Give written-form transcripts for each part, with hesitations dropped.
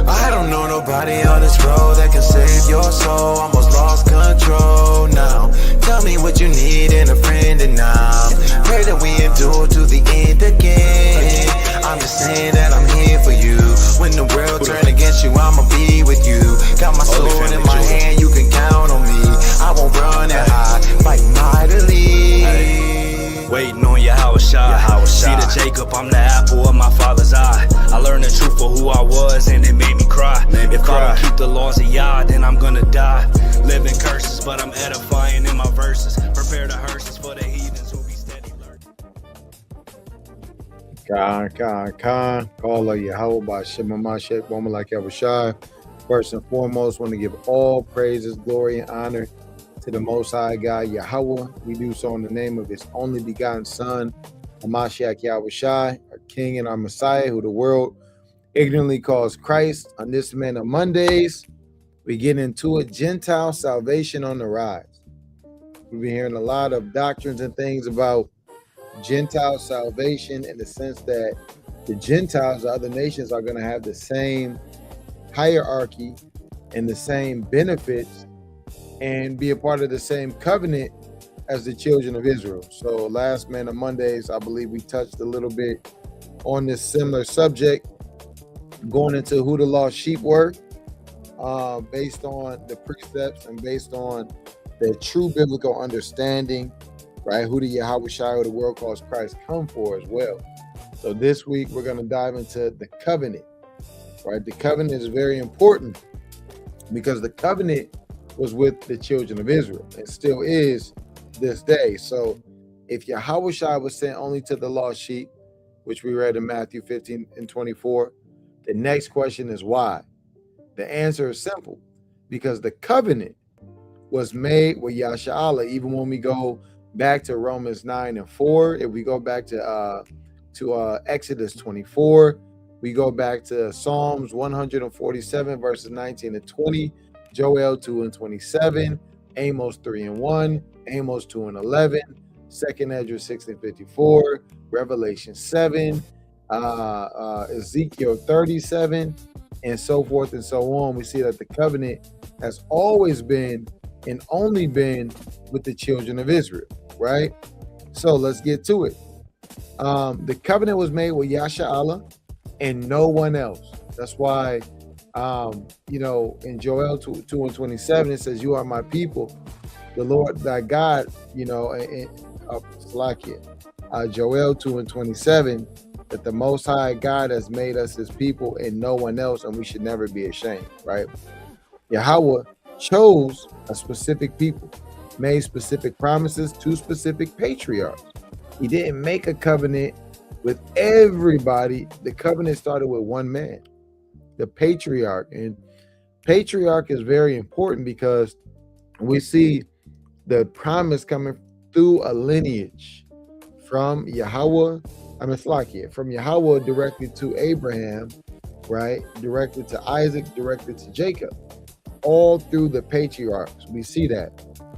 I don't know nobody on this road that can save your soul. Almost lost control now. Tell me what you need in a friend and now. Pray that we endure to the end again. I'm just saying that I'm here for you. When the world turn against you, I'ma be with you. Got my sword in my hand, you can count on me. I won't run and hide, fight mightily. Waiting on your O.F.I. See the Jacob, I'm the apple of my father's eye. I learned the truth for who I was and it made me cry. If I don't keep the laws of Yah, then I'm gonna die. Living curses, but I'm edifying in my verses. Prepare the hearses for the heathens who be steady lurking. Khan. Call of Yahweh by Shema Mashiach, woman like O.F.I. First and foremost, want to give all praises, glory, and honor to the Most High God, Yahweh. We do so in the name of His only begotten Son, Mashiach Yahushai, our King and our Messiah, who the world ignorantly calls Christ. On this Man of Mondays, we get into it. Gentile salvation on the rise. We've been hearing a lot of doctrines and things about Gentile salvation in the sense that the Gentiles, the other nations, are going to have the same hierarchy and the same benefits and be a part of the same covenant as the children of Israel. So last Man of Mondays, I believe we touched a little bit on this similar subject, going into who the lost sheep were, based on the precepts and based on the true biblical understanding, right? Who the Yahweh Shai of the world calls Christ come for as well. So this week, we're going to dive into the covenant, right? The covenant is very important because the covenant was with the children of Israel and still is this day. So if Yahweh Shai was sent only to the lost sheep, which we read in Matthew 15 and 24, the next question is why? The answer is simple, because the covenant was made with Yasha'Allah. Even when we go back to Romans 9 and 4, if we go back to Exodus 24, we go back to Psalms 147 verses 19 and 20, Joel 2 and 27, Amos 3 and 1, Amos 2 and 11, 2nd Ezra 6 and 54, Revelation 7, Ezekiel 37, and so forth and so on. We see that the covenant has always been and only been with the children of Israel, right? So let's get to it. The covenant was made with Yasha'Allah and no one else. That's why in Joel 2 and 27, it says, "You are my people, the Lord thy God," Joel 2 and 27, that the Most High God has made us His people and no one else, and we should never be ashamed, right? Yahweh chose a specific people, made specific promises to specific patriarchs. He didn't make a covenant with everybody. The covenant started with one man, the patriarch. And patriarch is very important because we see the promise coming through a lineage from Yahweh directly to Abraham, right? Directed to Isaac, directed to Jacob, all through the patriarchs. We see that.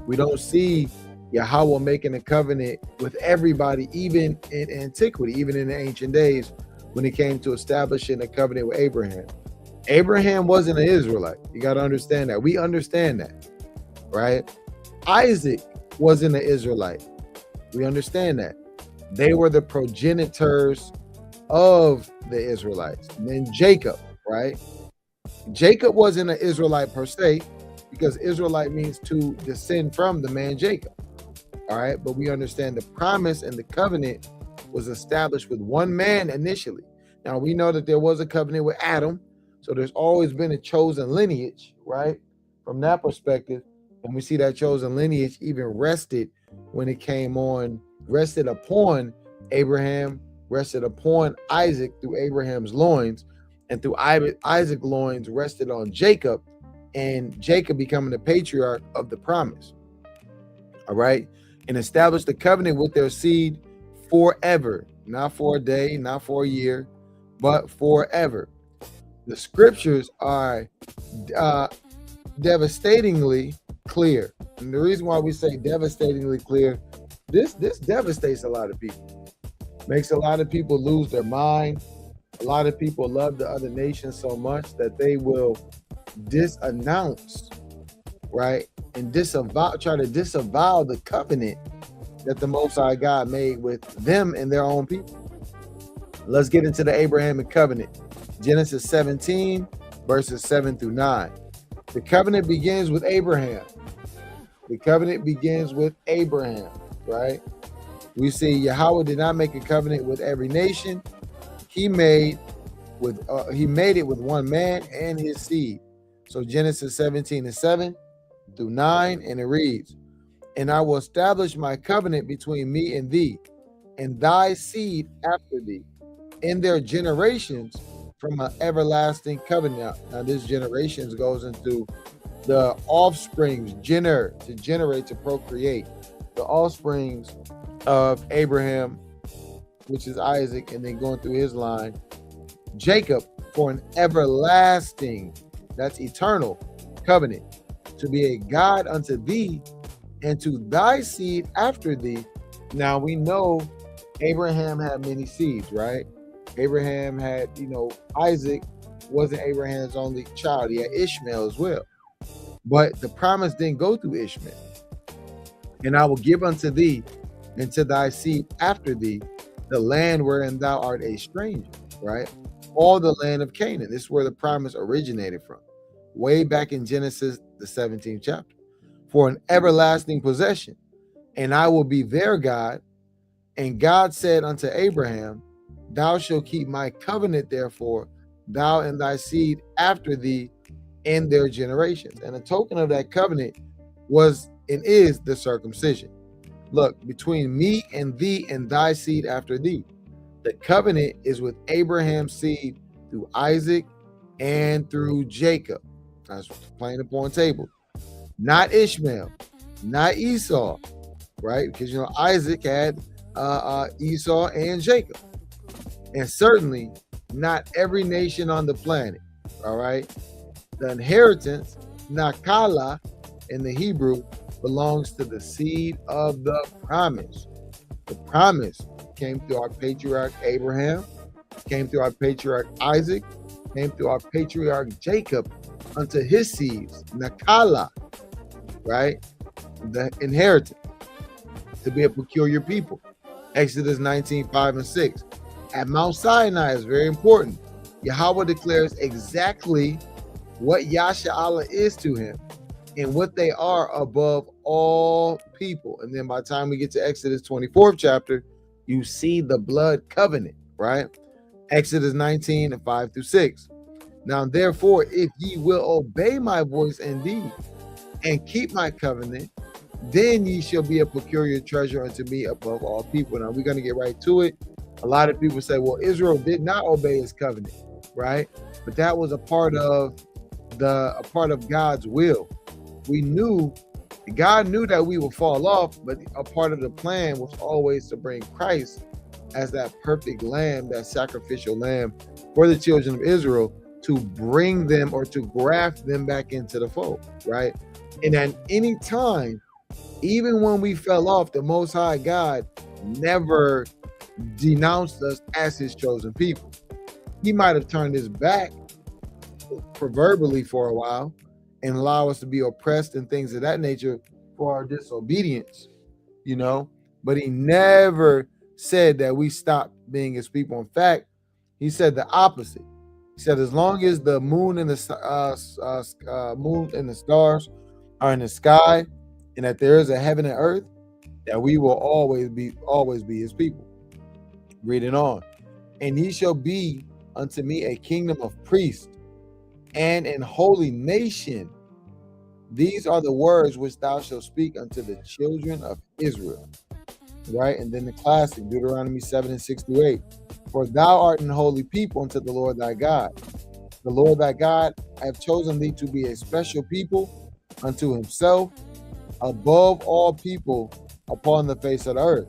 We don't see Yahweh making a covenant with everybody, even in antiquity, even in the ancient days, when it came to establishing a covenant with Abraham. Abraham wasn't an Israelite. You got to understand that. We understand that, right? Isaac wasn't an Israelite. We understand that. They were the progenitors of the Israelites. And then Jacob, right? Jacob wasn't an Israelite per se, because Israelite means to descend from the man Jacob. All right, but we understand the promise and the covenant was established with one man initially. Now we know that there was a covenant with Adam, so there's always been a chosen lineage, right? From that perspective, and we see that chosen lineage even rested upon Abraham, rested upon Isaac through Abraham's loins, and through Isaac's loins rested on Jacob, and Jacob becoming the patriarch of the promise. All right, and established the covenant with their seed forever, not for a day, not for a year, but forever. The scriptures are devastatingly clear. And the reason why we say devastatingly clear, this devastates a lot of people. Makes a lot of people lose their mind. A lot of people love the other nations so much that they will disannounce, right, and try to disavow the covenant that the Most High God made with them and their own people. Let's get into the Abrahamic covenant. Genesis 17, verses 7 through 9. The covenant begins with Abraham. The covenant begins with Abraham, right? We see Yahweh did not make a covenant with every nation. He made it with one man and his seed. So Genesis 17 and 7 through 9, and it reads, "And I will establish my covenant between me and thee, and thy seed after thee, in their generations, from an everlasting covenant." Now this generations goes into the offsprings, to generate, to procreate. The offsprings of Abraham, which is Isaac, and then going through his line, Jacob, for an everlasting, that's eternal, covenant, to be a God unto thee and to thy seed after thee. Now we know Abraham had many seeds, right? Abraham had, Isaac wasn't Abraham's only child. He had Ishmael as well. But the promise didn't go through Ishmael. "And I will give unto thee and to thy seed after thee the land wherein thou art a stranger," right? All the land of Canaan. This is where the promise originated from, way back in Genesis, the 17th chapter. "For an everlasting possession, and I will be their God. And God said unto Abraham, Thou shalt keep my covenant, therefore, thou and thy seed after thee in their generations." And a token of that covenant was and is the circumcision. Look, between me and thee and thy seed after thee. The covenant is with Abraham's seed through Isaac and through Jacob. That's plain upon table. Not Ishmael, not Esau, right? Because Isaac had Esau and Jacob. And certainly not every nation on the planet, all right? The inheritance, Nakala in the Hebrew, belongs to the seed of the promise. The promise came through our patriarch Abraham, came through our patriarch Isaac, came through our patriarch Jacob unto his seeds, Nakala, right? The inheritance, to be a peculiar people. Exodus 19, 5 and 6. At Mount Sinai is very important. Yahweh declares exactly what Yasha Allah is to him and what they are above all people. And then by the time we get to Exodus 24th chapter, you see the blood covenant, right? Exodus 19 and 5 through 6. "Now therefore, if ye will obey my voice indeed and keep my covenant, then ye shall be a peculiar treasure unto me above all people." Now we're going to get right to it. A lot of people say, well, Israel did not obey his covenant, right? But that was a part of God's will. God knew that we would fall off, but a part of the plan was always to bring Christ as that perfect lamb, that sacrificial lamb for the children of Israel, to bring them or to graft them back into the fold, right? And at any time, even when we fell off, the Most High God never denounced us as his chosen people. He might have turned his back proverbially for a while and allow us to be oppressed and things of that nature for our disobedience, but he never said that we stopped being his people. In fact, he said the opposite. He said, as long as the moon and the stars are in the sky, and that there is a heaven and earth, that we will always be his people. Reading on. "And he shall be unto me a kingdom of priests and an holy nation. These are the words which thou shalt speak unto the children of Israel." Right? And then the classic, Deuteronomy 7 and 6 through 8. "For thou art an holy people unto the Lord thy God. The Lord thy God hath chosen thee to be a special people unto himself, above all people upon the face of the earth.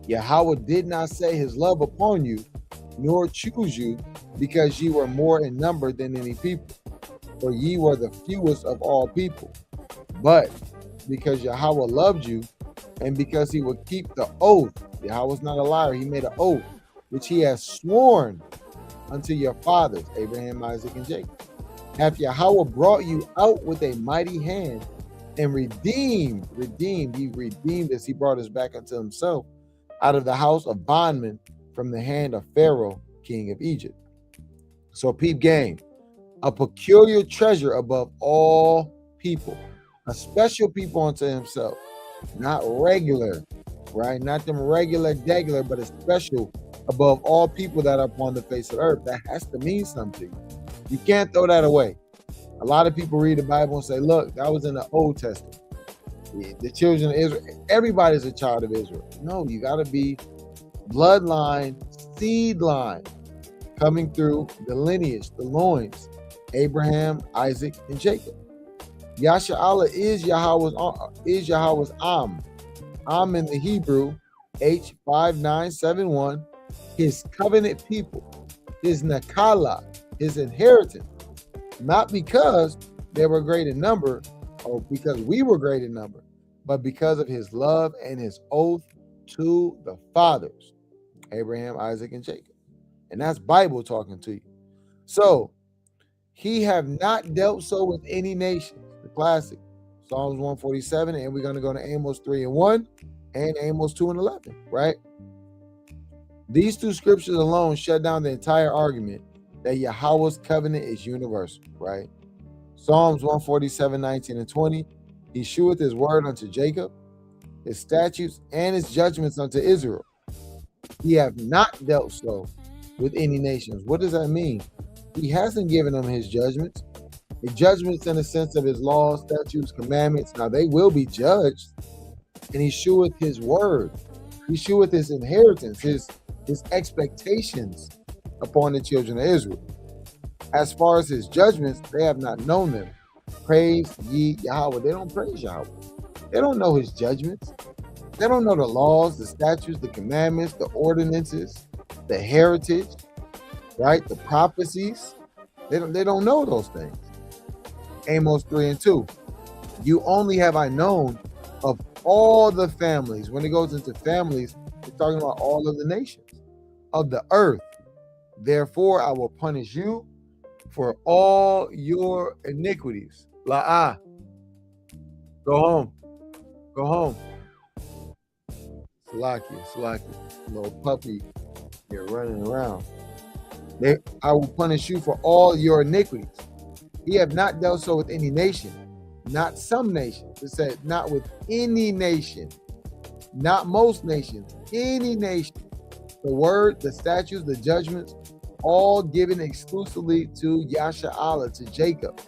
Yahweh did not set his love upon you, nor choose you, because ye were more in number than any people, for ye were the fewest of all people. But because Yahweh loved you, and because he would keep the oath," Yahweh's not a liar, he made an oath, "which he has sworn unto your fathers, Abraham, Isaac, and Jacob. Hath Yahweh brought you out with a mighty hand and redeemed, he redeemed us, he brought us back unto himself out of the house of bondmen from the hand of Pharaoh, king of Egypt. So peep game, a peculiar treasure above all people, a special people unto himself, not regular, right? Not them regular, but a special above all people that are upon the face of the earth. That has to mean something. You can't throw that away. A lot of people read the Bible and say, look, that was in the Old Testament. The children of Israel, everybody's a child of Israel. No, you got to be bloodline, seed line, coming through the lineage, the loins, Abraham, Isaac, and Jacob. Yasha'Allah is Yahweh's Am. Am in the Hebrew, H5971, his covenant people, his Nakala, his inheritance. Not because they were great in number or because we were great in number, but because of his love and his oath to the fathers, Abraham, Isaac, and Jacob. And that's Bible talking to you. So, he have not dealt so with any nation. The classic, Psalms 147, and we're going to go to Amos 3:1 and Amos 2:11, right? These two scriptures alone shut down the entire argument that Yahweh's covenant is universal, right? Psalms 147, 19 and 20, he sheweth his word unto Jacob, his statutes and his judgments unto Israel. He have not dealt so with any nations. What does that mean? He hasn't given them his judgments. The judgments in the sense of his laws, statutes, commandments. Now they will be judged. And he sheweth his word. He sheweth his inheritance, his expectations upon the children of Israel. As far as his judgments, they have not known them. Praise ye Yahweh. They don't praise Yahweh. They don't know his judgments. They don't know the laws, the statutes, the commandments, the ordinances, the heritage, right? The prophecies. They don't know those things. Amos 3:2. You only have I known of all the families. When it goes into families, it's talking about all of the nations of the earth. Therefore, I will punish you for all your iniquities. La'ah. Go home. Go home. Salaki. Little puppy here running around. I will punish you for all your iniquities. He have not dealt so with any nation, not some nations. It said not with any nation, not most nations, any nation. The word, the statutes, the judgments, all given exclusively to Yasha'Allah, to Jacob.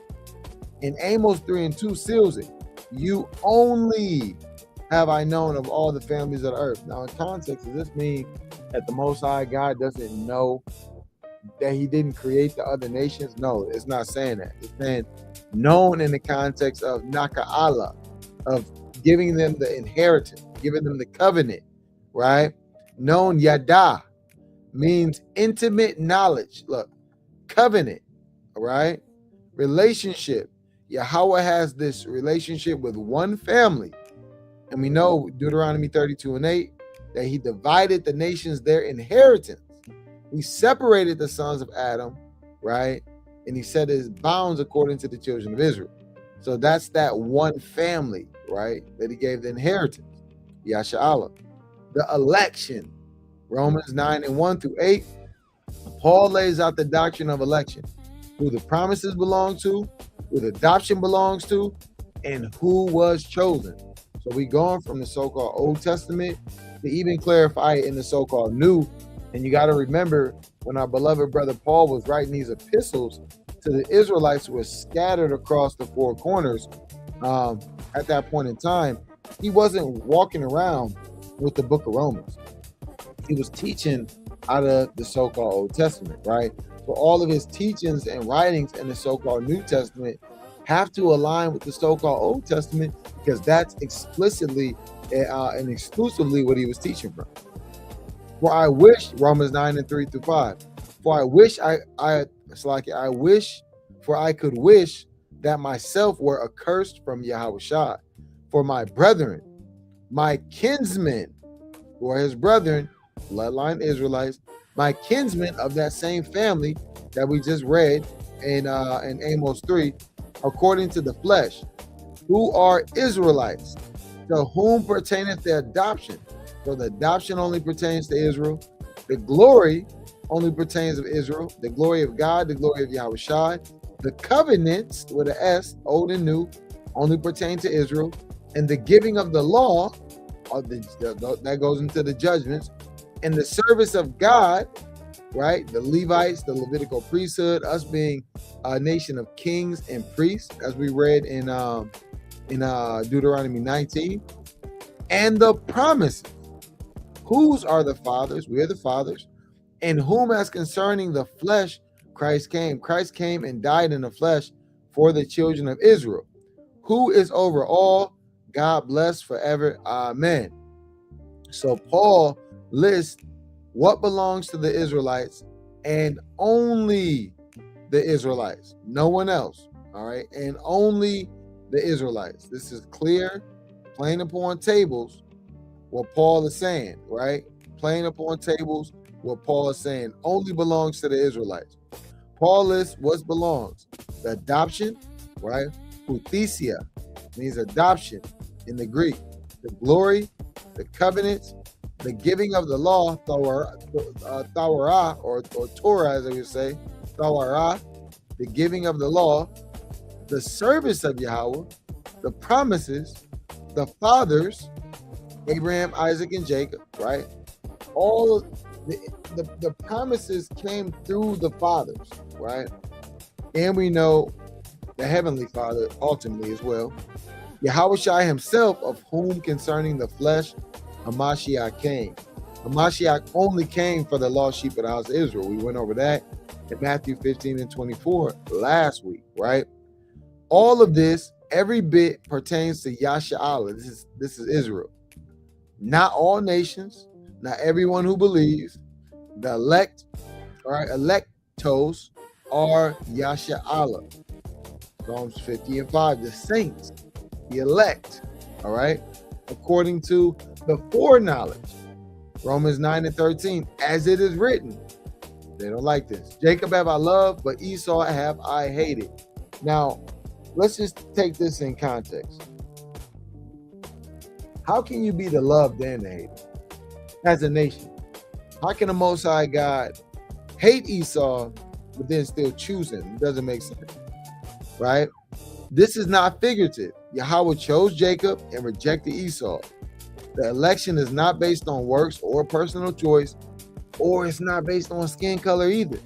And Amos 3:2 seals it. You only have I known of all the families of the earth. Now, in context, does this mean that the Most High God doesn't know that he didn't create the other nations? No, it's not saying that. It's saying known in the context of Naka'Allah, of giving them the inheritance, giving them the covenant, right? Known Yada means intimate knowledge. Look, covenant, right? Relationship. Yahweh has this relationship with one family. And we know Deuteronomy 32:8 that he divided the nations their inheritance. He separated the sons of Adam, right? And he set his bounds according to the children of Israel. So that's that one family, right? That he gave the inheritance. Yasha'Allah. The election. Romans 9:1-8. Paul lays out the doctrine of election. Who the promises belong to, who the adoption belongs to, and who was chosen. So we going from the so-called Old Testament to even clarify it in the so-called New. And you got to remember when our beloved brother Paul was writing these epistles to the Israelites who were scattered across the four corners at that point in time, he wasn't walking around with the book of Romans. He was teaching out of the so-called Old Testament, right? So all of his teachings and writings in the so-called New Testament have to align with the so-called Old Testament because that's explicitly and exclusively what he was teaching from. For I wish, Romans 9:3-5, for I wish for I could wish that myself were accursed from Yahushua, for my brethren, my kinsmen, who are his brethren, bloodline Israelites, my kinsmen of that same family that we just read in Amos 3, according to the flesh, who are Israelites, to whom pertaineth the adoption. So the adoption only pertains to Israel. The glory only pertains of Israel. The glory of God, the glory of Yahushua. The covenants with an S, old and new, only pertain to Israel. And the giving of the law, that goes into the judgments. And the service of God, right? The Levites, the Levitical priesthood, us being a nation of kings and priests, as we read in Deuteronomy 19. And the promises. Whose are the fathers? We are the fathers. And whom, as concerning the flesh, Christ came. Christ came and died in the flesh for the children of Israel. Who is over all? God bless forever. Amen. So Paul lists what belongs to the Israelites and only the Israelites. No one else. All right. And only the Israelites. This is clear, plain upon tables, what Paul is saying, right? Plain upon tables, what Paul is saying only belongs to the Israelites. Paul lists what belongs. The adoption, right? Huthesia means adoption in the Greek. The glory, the covenants, the giving of the law, Thawarah, or Torah, as they would say, Thawarah, the giving of the law, the service of Yahweh, the promises, the fathers, Abraham, Isaac, and Jacob, right? All of the promises came through the fathers, right? And we know the Heavenly Father ultimately as well. Yahushua himself, of whom concerning the flesh, Hamashiach came. Hamashiach only came for the lost sheep of the house of Israel. We went over that in Matthew 15 and 24 last week, right? All of this, every bit pertains to Yasha'Allah. This is Israel. Not all nations, not everyone who believes. The elect, all right, electos are Yasha'Allah. Psalms 50 and 5, the saints, the elect, all right, according to the foreknowledge. Romans 9 and 13, as it is written. They don't like this. Jacob have I loved, but Esau have I hated. Now, let's just take this in context. How can you be the loved and the hated as a nation? How can the Most High God hate Esau, but then still choose him? It doesn't make sense, right? This is not figurative. Yahweh chose Jacob and rejected Esau. The election is not based on works or personal choice, or it's not based on skin color either.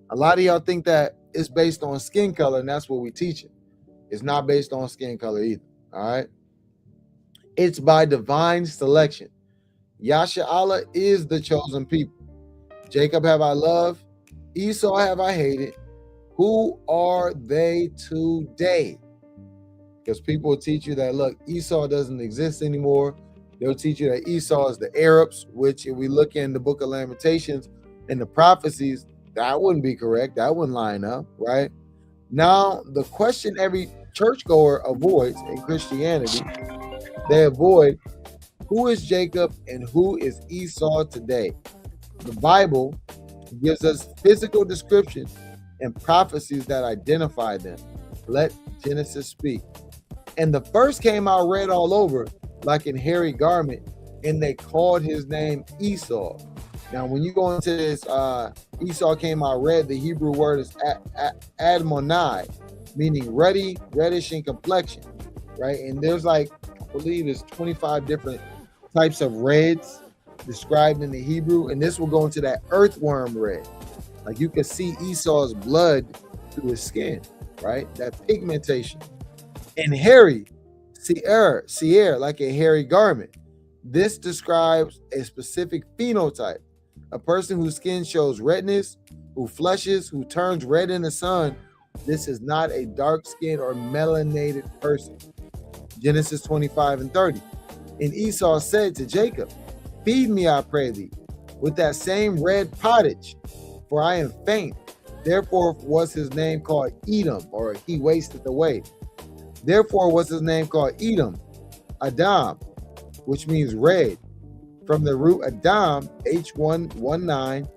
A lot of y'all think that it's based on skin color, and that's what we teach it. It's not based on skin color either, all right? It's by divine selection. Yasha'Allah is the chosen people. Jacob have I loved, Esau have I hated. Who are they today? Because people will teach you that, look, Esau doesn't exist anymore. They'll teach you that Esau is the Arabs, which if we look in the book of Lamentations and the prophecies, that wouldn't be correct. That wouldn't line up, right? Now, the question every churchgoer avoids in Christianity, they avoid, who is Jacob and who is Esau today? The Bible gives us physical descriptions and prophecies that identify them. Let Genesis speak. And the first came out red all over, like in hairy garment, and they called his name Esau. Now, when you go into this, Esau came out red, the Hebrew word is admonai, meaning ruddy, reddish in complexion, right? And there's like, I believe there's 25 different types of reds described in the Hebrew, and this will go into that earthworm red. Like you can see Esau's blood through his skin, right? That pigmentation. And hairy, seer, like a hairy garment. This describes a specific phenotype. A person whose skin shows redness, who flushes, who turns red in the sun. This is not a dark-skinned or melanated person. Genesis 25 and 30. And Esau said to Jacob, feed me, I pray thee, with that same red pottage, for I am faint. Therefore was his name called Edom, or he wasteth away. Therefore was his name called Edom, Adam, which means red. From the root Adam, H119,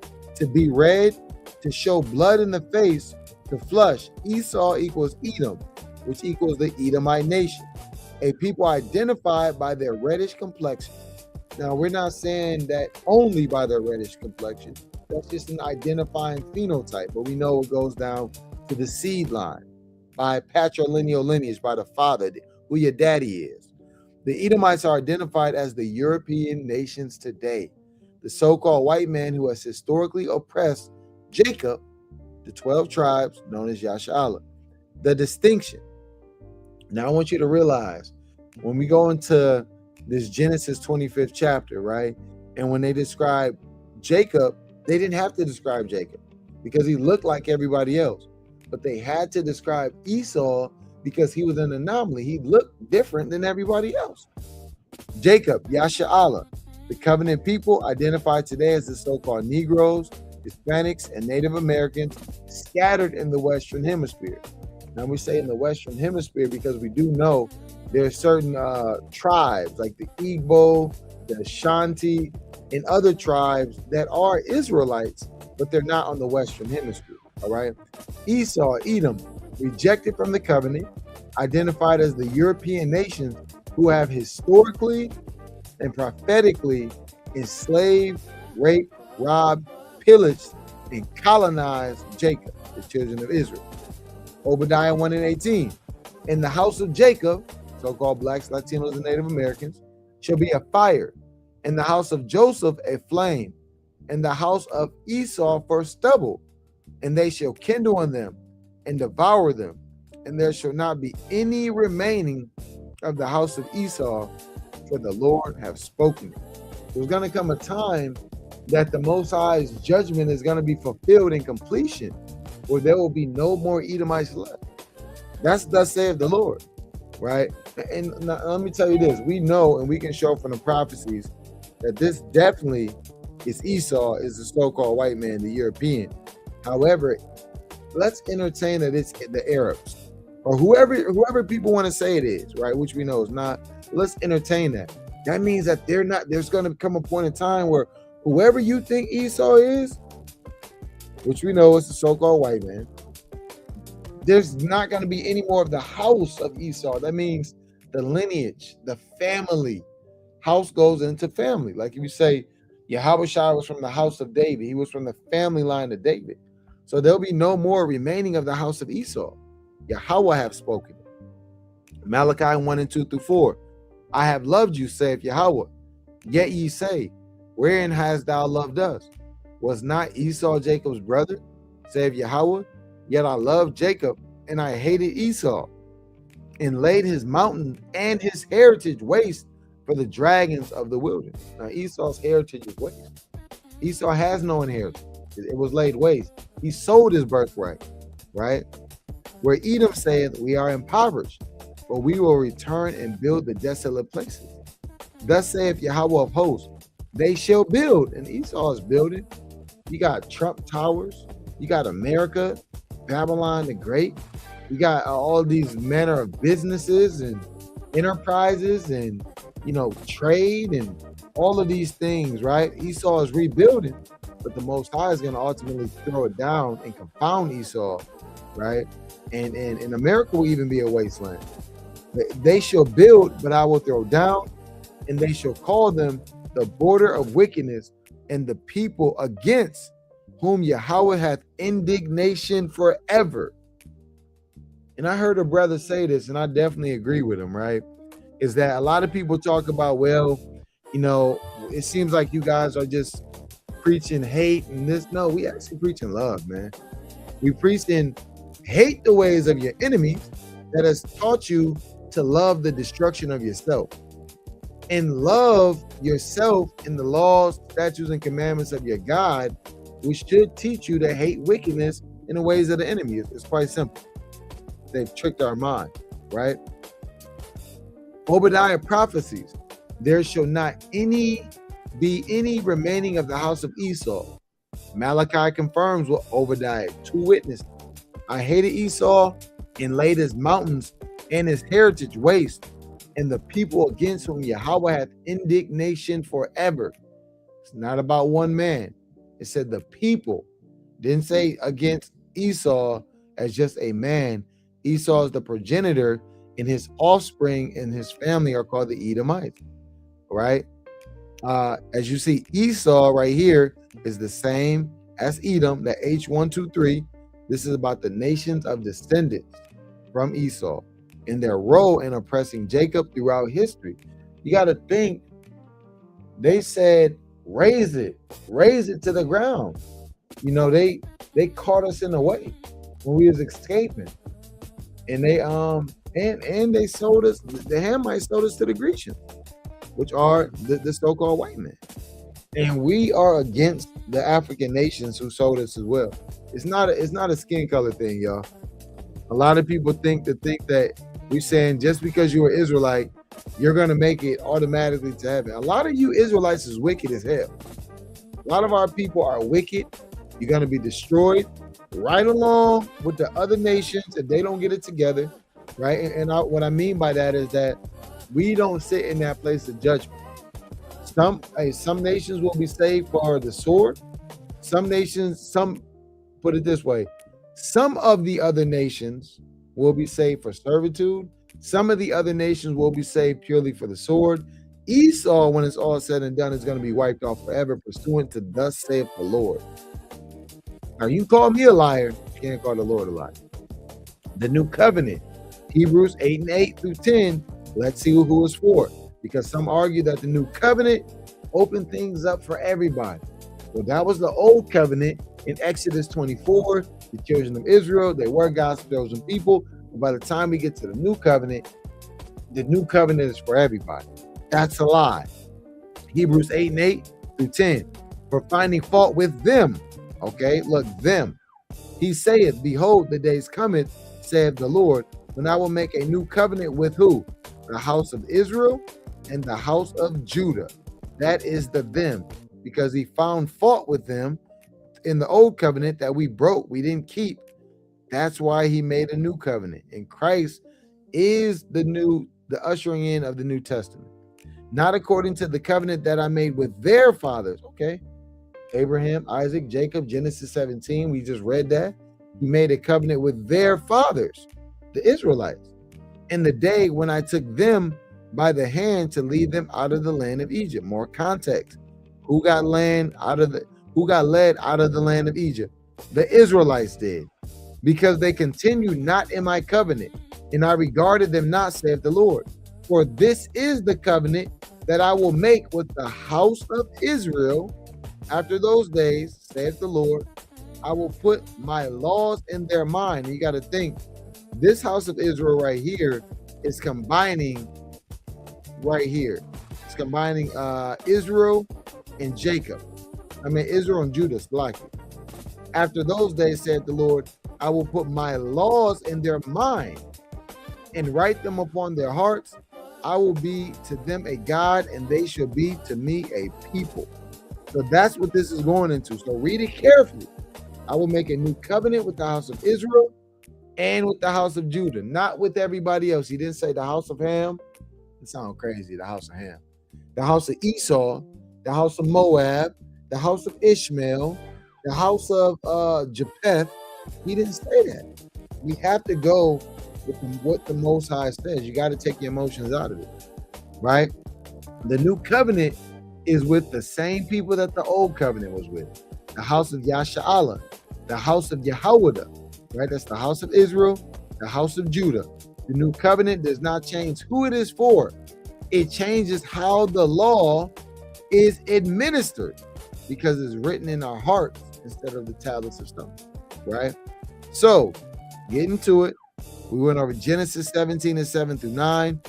to be red, to show blood in the face, to flush. Esau equals Edom, which equals the Edomite nation, a people identified by their reddish complexion. Now, we're not saying that only by their reddish complexion. That's just an identifying phenotype, but we know it goes down to the seed line, by patrilineal lineage, by the father, who your daddy is. The Edomites are identified as the European nations today, the so-called white man who has historically oppressed Jacob, the 12 tribes known as Yashala. The distinction. Now, I want you to realize when we go into this Genesis 25th chapter, right? And when they describe Jacob, they didn't have to describe Jacob because he looked like everybody else. But they had to describe Esau because he was an anomaly. He looked different than everybody else. Jacob, Yasha'ala, the covenant people identified today as the so-called Negroes, Hispanics, and Native Americans scattered in the Western Hemisphere. Now we say in the Western Hemisphere because we do know there are certain tribes like the Igbo, the Ashanti, and other tribes that are Israelites, but they're not on the Western Hemisphere, all right? Esau, Edom, rejected from the covenant, identified as the European nations who have historically and prophetically enslaved, raped, robbed, pillaged, and colonized Jacob, the children of Israel. Obadiah 1 and 18. In the house of Jacob, so-called blacks, Latinos, and Native Americans, shall be a fire. In the house of Joseph, a flame. In the house of Esau, for stubble. And they shall kindle on them and devour them. And there shall not be any remaining of the house of Esau, for the Lord have spoken. There's going to come a time that the Most High's judgment is going to be fulfilled in completion, where there will be no more Edomites left. That's thus saith the Lord, right? And let me tell you this. We know and we can show from the prophecies that this definitely is Esau, is the so-called white man, the European. However, let's entertain that it's the Arabs or whoever people want to say it is, right? Which we know is not. Let's entertain that. That means that they're not. There's going to come a point in time where whoever you think Esau is, which we know is the so-called white man, there's not going to be any more of the house of Esau. That means the lineage, the family. House goes into family. Like if you say Yahushua was from the house of David, he was from the family line of David. So there'll be no more remaining of the house of Esau. Yahweh have spoken. Malachi 1 and 2 through 4. I have loved you, saith Yahweh. Yet ye say, wherein hast thou loved us? Was not Esau Jacob's brother, saith Yahweh? Yet I loved Jacob, and I hated Esau, and laid his mountain and his heritage waste for the dragons of the wilderness. Now Esau's heritage is waste. Esau has no inheritance. It was laid waste. He sold his birthright, right? Where Edom saith, we are impoverished, but we will return and build the desolate places. Thus saith Yahweh of hosts, they shall build, and Esau is building. You got Trump Towers, you got America, Babylon the Great, you got all these manner of businesses and enterprises and, you know, trade and all of these things, right? Esau is rebuilding, but the Most High is going to ultimately throw it down and confound Esau, right? And America will even be a wasteland. They shall build, but I will throw down, and they shall call them the border of wickedness and the people against whom Yahweh hath indignation forever. And I heard a brother say this, and I definitely agree with him, right? Is that a lot of people talk about, well, you know, it seems like you guys are just preaching hate and this. No, we actually preaching love, man. We preaching hate the ways of your enemies that has taught you to love the destruction of yourself. And love yourself in the laws, statutes, and commandments of your God, which should teach you to hate wickedness in the ways of the enemy. It's quite simple. They've tricked our mind, right? Obadiah prophecies, there shall not be any remaining of the house of Esau. Malachi confirms what Obadiah, 2 witnesses. I hated Esau and laid his mountains and his heritage waste, and the people against whom Yahweh hath indignation forever. It's not about one man. It said the people. Didn't say against Esau as just a man. Esau is the progenitor, and his offspring and his family are called the Edomites, right? As you see, Esau right here is the same as Edom, that H123. This is about the nations of descendants from Esau and their role in oppressing Jacob throughout history. You got to think, they said, raise it to the ground. You know, they caught us in the way when we was escaping. And they and they sold us, the Hamites sold us to the Grecians, which are the so-called white men. And we are against the African nations who sold us as well. It's not a skin color thing, y'all. A lot of people think that we're saying just because you're an Israelite, you're gonna make it automatically to heaven. A lot of you Israelites is wicked as hell. A lot of our people are wicked. You're gonna be destroyed right along with the other nations if they don't get it together, right? And what I mean by that is that we don't sit in that place of judgment. Some nations will be saved for the sword. Put it this way, some of the other nations will be saved for servitude. Some of the other nations will be saved purely for the sword. Esau, when it's all said and done, is going to be wiped off forever, pursuant to thus saith the Lord. Now, you call me a liar, you can't call the Lord a liar. The new covenant, Hebrews 8:8 through 10, let's see who is for it. Because some argue that the new covenant opened things up for everybody. Well, that was the old covenant in Exodus 24. The children of Israel, they were God's chosen people. But by the time we get to the new covenant is for everybody. That's a lie. Hebrews 8:8 through 10. For finding fault with them. Okay, look, them. He saith, behold, the days cometh, saith the Lord, when I will make a new covenant with who? The house of Israel and the house of Judah. That is the them, because he found fault with them in the old covenant that we broke, we didn't keep. That's why he made a new covenant. And Christ is the ushering in of the New Testament. Not according to the covenant that I made with their fathers. Okay. Abraham, Isaac, Jacob, Genesis 17. We just read that. He made a covenant with their fathers, the Israelites, in the day when I took them by the hand to lead them out of the land of Egypt. More context. Who got led out of the land of Egypt? The Israelites did, because they continued not in my covenant, and I regarded them not, saith the Lord. For this is the covenant that I will make with the house of Israel after those days, saith the Lord. I will put my laws in their mind. You got to think, this house of Israel right here is combining right here. It's combining Israel and Jacob. Israel and Judah, lucky. After those days, said the Lord, I will put my laws in their mind and write them upon their hearts. I will be to them a God, and they shall be to me a people. So that's what this is going into. So read it carefully. I will make a new covenant with the house of Israel and with the house of Judah, not with everybody else. He didn't say the house of Ham. It sounds crazy, the house of Ham. The house of Esau, the house of Moab, the house of Ishmael, the house of Japheth. He didn't say that. We have to go with what the Most High says. You got to take your emotions out of it, right? The new covenant is with the same people that the old covenant was with. The house of Yasha'Allah, the house of Yehoiada, right? That's the house of Israel, the house of Judah. The new covenant does not change who it is for. It changes how the law is administered, because it's written in our hearts instead of the tablets of stone, right? So, getting to it, we went over Genesis 17 and 7 through 9,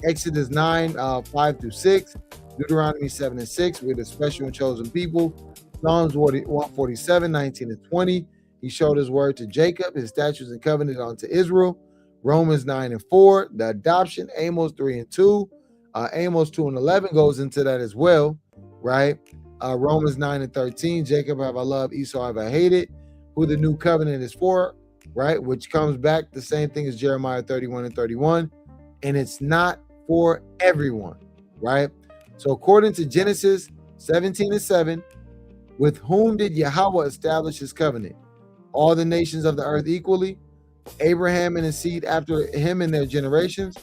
Exodus 9, 5 through 6, Deuteronomy 7 and 6, we're the special and chosen people, Psalms 147, 19 and 20, he showed his word to Jacob, his statutes and covenant unto Israel, Romans 9 and 4, the adoption, Amos 3 and 2, Amos 2 and 11 goes into that as well, right? Romans 9 and 13, Jacob have I loved, Esau have I hated, who the new covenant is for, right? Which comes back the same thing as Jeremiah 31 and 31, and it's not for everyone, right? So according to Genesis 17 and 7, With whom did Yahweh establish his covenant? All the nations of the earth equally? Abraham and his seed after him and their generations?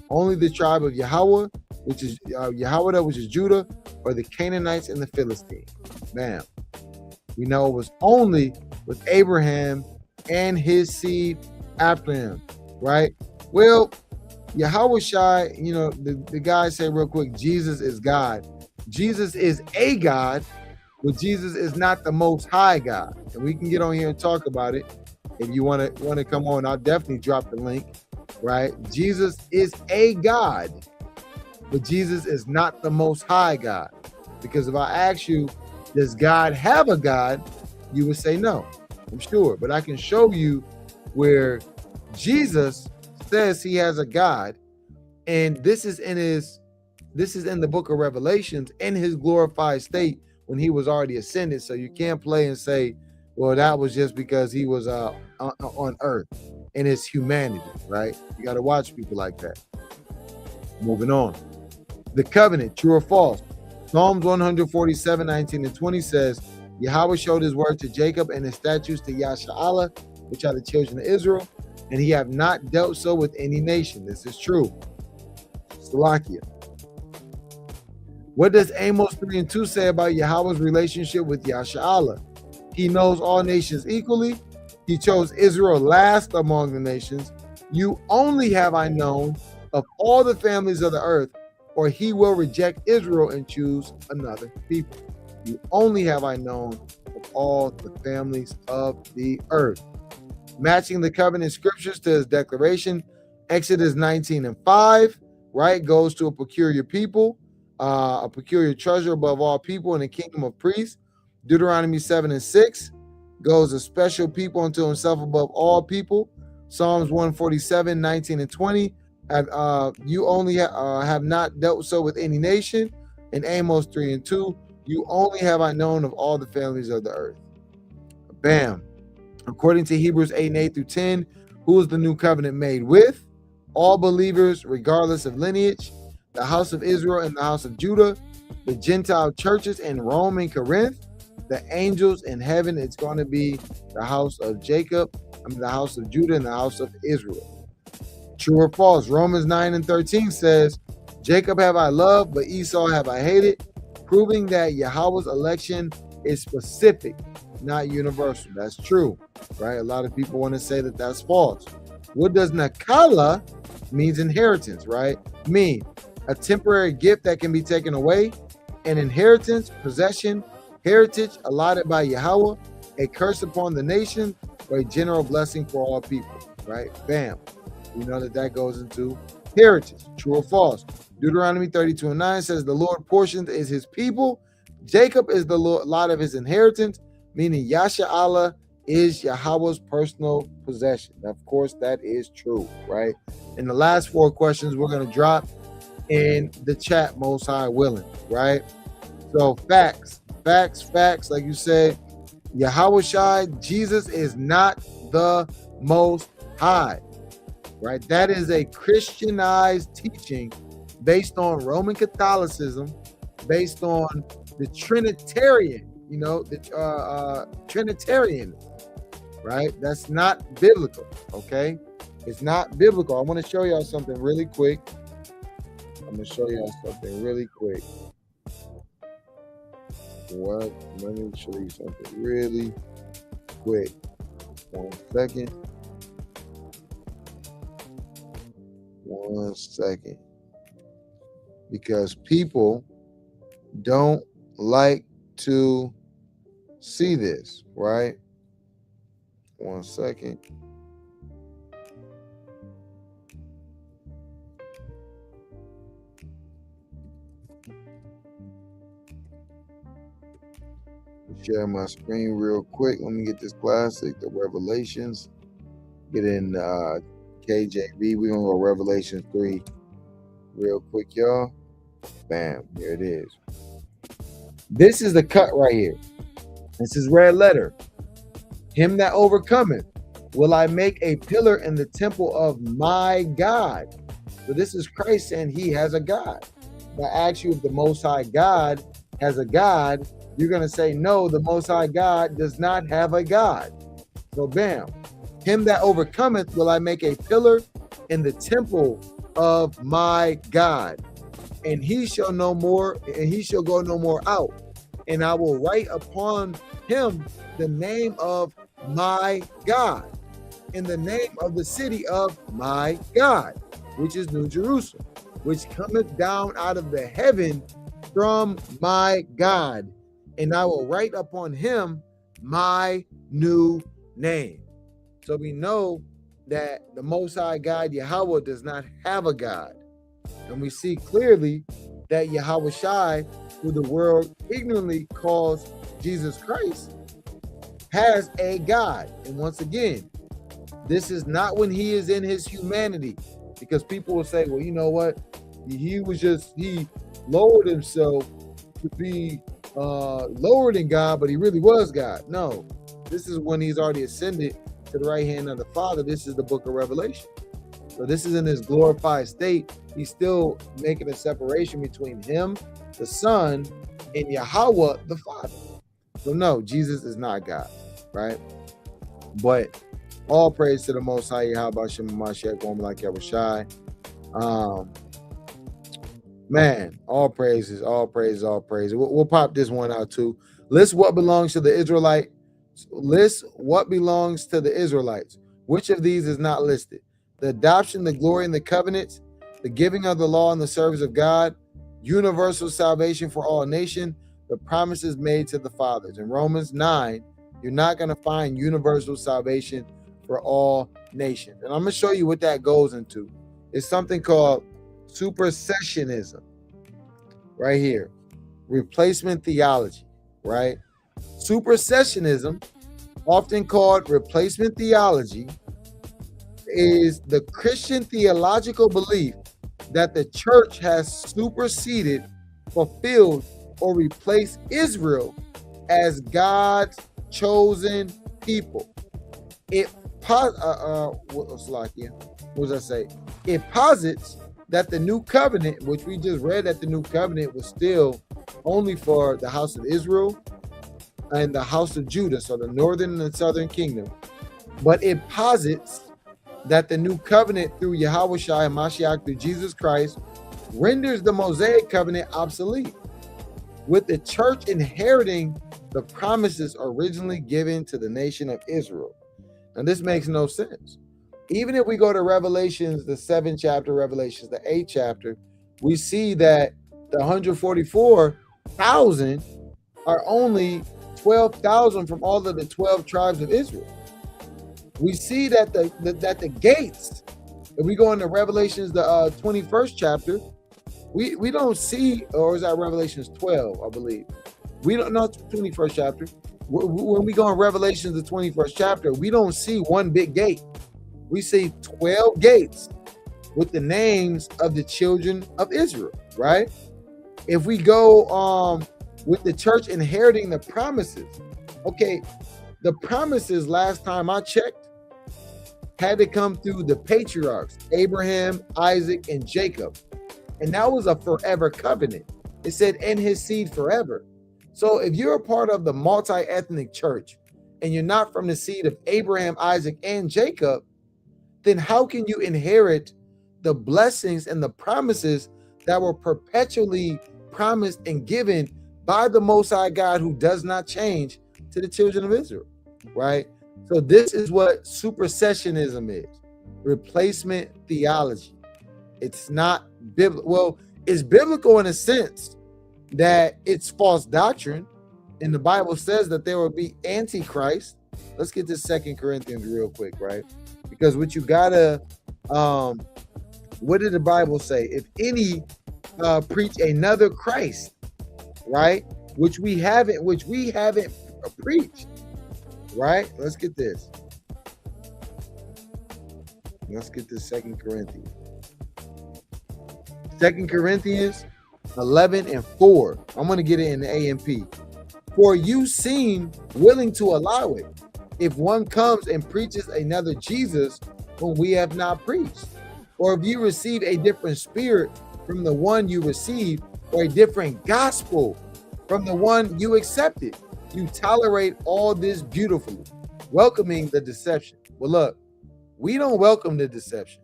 Only the tribe of Yahweh, which is Yahweh, which is Judah, or the Canaanites and the Philistines? Bam. We know it was only with Abraham and his seed after him, right? Well, Yahweh Shai, the guys say real quick, Jesus is God. Jesus is a God, but Jesus is not the most high God. And we can get on here and talk about it. If you want to come on, I'll definitely drop the link, right? Jesus is a God, but Jesus is not the most high God. Because if I ask you, does God have a God? You would say no, I'm sure. But I can show you where Jesus says he has a God, and this is in the book of Revelations in his glorified state when he was already ascended. So you can't play and say, well, that was just because he was on earth in his humanity, right? You got to watch people like that. Moving on. The covenant, true or false? Psalms 147, 19 and 20 says, Yahweh showed his word to Jacob and his statutes to Yasha'Allah, which are the children of Israel, and he have not dealt so with any nation. This is true. Salakia. What does Amos 3 and 2 say about Yahweh's relationship with Yasha'Allah? He knows all nations equally. He chose Israel last among the nations. You only have I known of all the families of the earth, or he will reject Israel and choose another people. You only have I known of all the families of the earth. Matching the covenant scriptures to his declaration, Exodus 19 and 5, right, goes to a peculiar people, a peculiar treasure above all people in the kingdom of priests. Deuteronomy 7 and 6 goes a special people unto himself above all people. Psalms 147, 19 and 20, you only have not dealt so with any nation. And Amos 3 and 2, you only have I known of all the families of the earth. Bam. According to Hebrews 8 and 8 through 10, who is the new covenant made with? All believers, regardless of lineage, the house of Israel and the house of Judah, the Gentile churches in Rome and Corinth, the angels in heaven. It's going to be the house of Jacob, the house of Judah, and the house of Israel. True or false? Romans 9 and 13 says, Jacob have I loved, but Esau have I hated, proving that Yahweh's election is specific, not universal. That's true, right? A lot of people want to say that that's false. What does Nakala means inheritance, right? Mean a temporary gift that can be taken away, an inheritance, possession, heritage allotted by Yahweh, a curse upon the nation, or a general blessing for all people, right? Bam. We know that goes into heritage. True or false? Deuteronomy 32 and 9 says the Lord portions is his people. Jacob is the lot of his inheritance, meaning Yasha'Allah is Yahweh's personal possession. Now, of course, that is true, right? And the last four questions we're going to drop in the chat, most high willing, right? So facts, like you said, Yahweh Shai, Jesus is not the most high, right? That is a Christianized teaching based on Roman Catholicism, based on the Trinitarian, the Trinitarian, right? That's not biblical, okay? It's not biblical. I want to show y'all something really quick. Let me show you something really quick. 1 second. 1 second. Because people don't like to see this, right? 1 second. Share my screen real quick. Let me get this classic, the Revelations. Get in KJV. We're gonna go Revelation 3 real quick, y'all. Bam, here it is. This is the cut right here. This is red letter. Him that overcometh will I make a pillar in the temple of my God. So this is Christ saying he has a God. If I ask you if the Most High God has a God, you're going to say, no, the Most High God does not have a God. So bam, him that overcometh will I make a pillar in the temple of my God, and he shall no more, and he shall go no more out. And I will write upon him the name of my God, in the name of the city of my God, which is New Jerusalem, which cometh down out of the heaven from my God. And I will write upon him my new name. So we know that the Most High God, Yahweh, does not have a God. And we see clearly that Yahawashi, who the world ignorantly calls Jesus Christ, has a God. And once again, this is not when he is in his humanity, because people will say, well, you know what? He lowered himself to be lower than God, but he really was God. No, this is when he's already ascended to the right hand of the Father. This is the book of Revelation. So this is in his glorified state. He's still making a separation between him, the Son, and Yahweh, the Father. So no, Jesus is not God, right? But all praise to the Most High, Yahweh Shem Mashiach, woman like Yahushai. Man, all praises, all praises, all praises. We'll pop this one out too. List what belongs to the Israelite. List what belongs to the Israelites. Which of these is not listed? The adoption, the glory, and the covenants, the giving of the law and the service of God, universal salvation for all nations, the promises made to the fathers. In Romans 9, you're not going to find universal salvation for all nations. And I'm going to show you what that goes into. It's something called supersessionism right here. Replacement theology, right? Supersessionism, often called replacement theology, is the Christian theological belief that the church has superseded, fulfilled, or replaced Israel as God's chosen people. It posits that the new covenant, which we just read that the new covenant was still only for the house of Israel and the house of Judah, so the northern and southern kingdom. But it posits that the new covenant through Yahawashi and Mashiach, through Jesus Christ, renders the Mosaic covenant obsolete, with the church inheriting the promises originally given to the nation of Israel. And this makes no sense. Even if we go to Revelations, the 7th chapter, Revelations, the 8th chapter, we see that the 144,000 are only 12,000 from all of the 12 tribes of Israel. We see that the gates, if we go into Revelations, the 21st chapter, we don't see, or is that Revelations 12, I believe? We don't know, 21st chapter. When we go in Revelations, the 21st chapter, we don't see one big gate. We see 12 gates with the names of the children of Israel, right? If we go with the church inheriting the promises, okay, the promises, last time I checked, had to come through the patriarchs, Abraham, Isaac, and Jacob. And that was a forever covenant. It said, in his seed forever. So if you're a part of the multi-ethnic church and you're not from the seed of Abraham, Isaac, and Jacob, then how can you inherit the blessings and the promises that were perpetually promised and given by the Most High God, who does not change, to the children of Israel, right? So this is what supersessionism is, replacement theology. It's not biblical. Well, it's biblical in a sense that it's false doctrine, and the Bible says that there will be antichrist. Let's get to 2 Corinthians real quick, right? Because what you gotta, what did the Bible say? If any preach another Christ, right? Which we haven't preached, right? Let's get this. Let's get this 2 Corinthians. 2 Corinthians 11:4. I'm going to get it in the AMP. For you seem willing to allow it, if one comes and preaches another Jesus whom we have not preached, or if you receive a different spirit from the one you received, or a different gospel from the one you accepted. You tolerate all this beautifully, welcoming the deception. Well, look, we don't welcome the deception.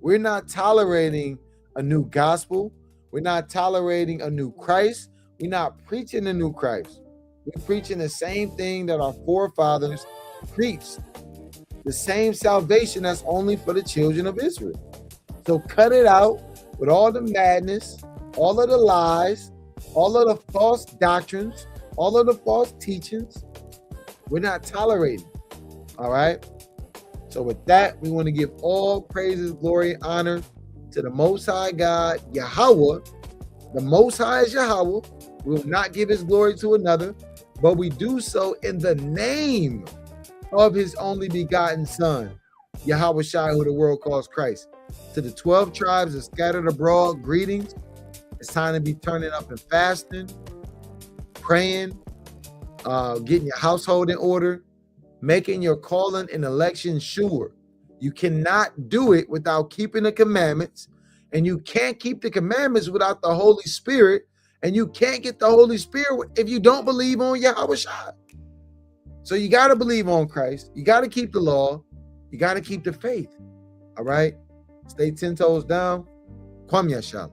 We're not tolerating a new gospel. We're not tolerating a new Christ. We're not preaching a new Christ. We're preaching the same thing that our forefathers preached. The same salvation that's only for the children of Israel. So cut it out with all the madness, all of the lies, all of the false doctrines, all of the false teachings. We're not tolerating. All right. So with that, we want to give all praises, glory, and honor to the Most High God, Yahweh. The Most High is Yahweh. We will not give his glory to another, but we do so in the name of his only begotten Son, Yahweh Shai, who the world calls Christ. To the 12 tribes that scattered abroad, greetings. It's time to be turning up and fasting, praying, getting your household in order, making your calling and election sure. You cannot do it without keeping the commandments, and you can't keep the commandments without the Holy Spirit, and you can't get the Holy Spirit if you don't believe on Yahweh Shai. So you got to believe on Christ. You got to keep the law. You got to keep the faith. All right? Stay 10 toes down. Kwam Yashala.